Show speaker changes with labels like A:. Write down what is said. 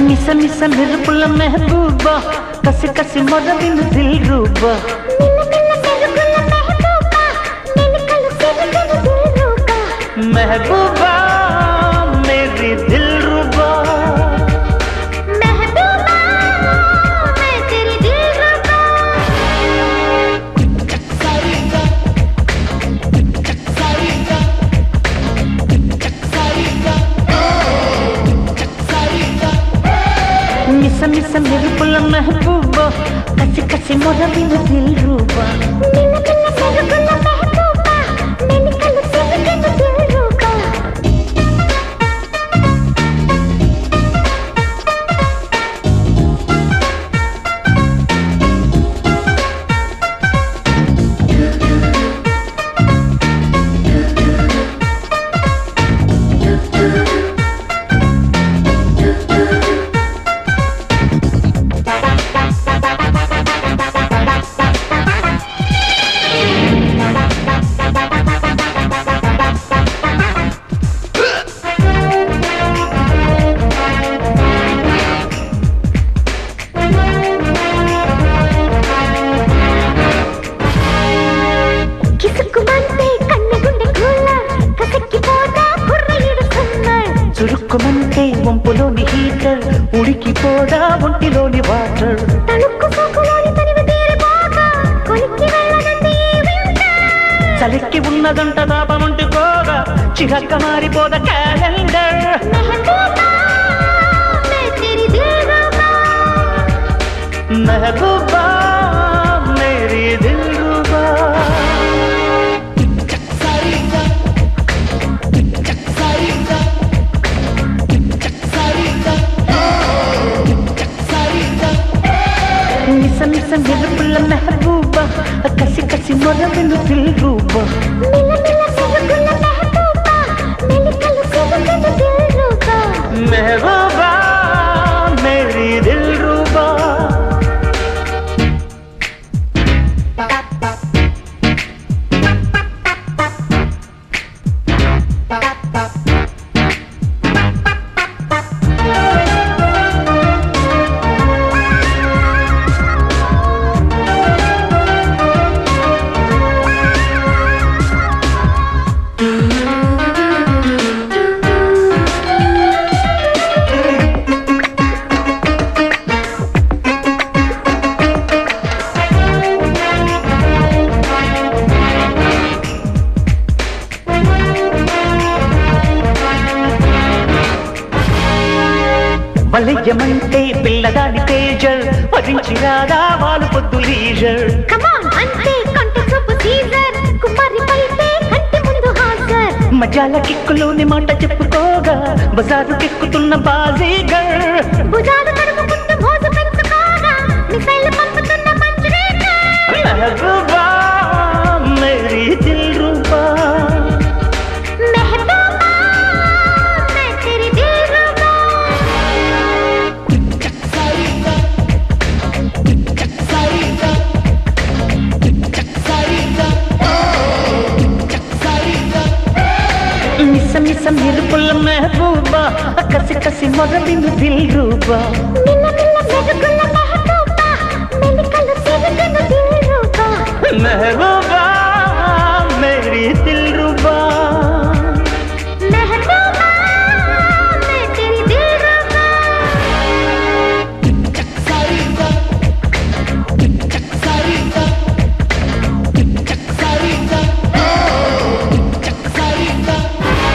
A: మిస మిస మెరుపుల మెహబూబా కసి కసి మొదవిను దిల్ రూబా మెహబూబా మేరీ దిల్ రూబా మిస మిస మెరుపుల మెహబూబా కసి కసి మొదవిను దిల్ రూబా చురుక్కుమంటే వంపులోని హీటర్ ఉడికిపోదా ఒంటిలోని వాటర్ చలిక్కి ఉన్నదంట దాపమంటుకోగా చిహక్క మారిపోద క్యాలెండర్ మెహబూబా మేరీ దిల్ రూబా మిస మిస మెరుపుల మెహబూబా కసి కసి మొదవిను దిల్ రూబా మెహబూబా మేరీ దిల్ రూబా వలయమంటే పిల్లగాని తేజర్ వరించి రాదా వాళ్ళు పొద్దు లీజర్ మజాల కిక్కులోని మాట చెప్పుకోగా బజారు కిక్కుతున్న బాజీగర్ మెహబూబా మేరీ దిల్ రూబా మిస మిస మెరుపుల మెహబూబా కసి కసి మొదవిను దిల్ రూబా మెహబూబా మేరీ దిల్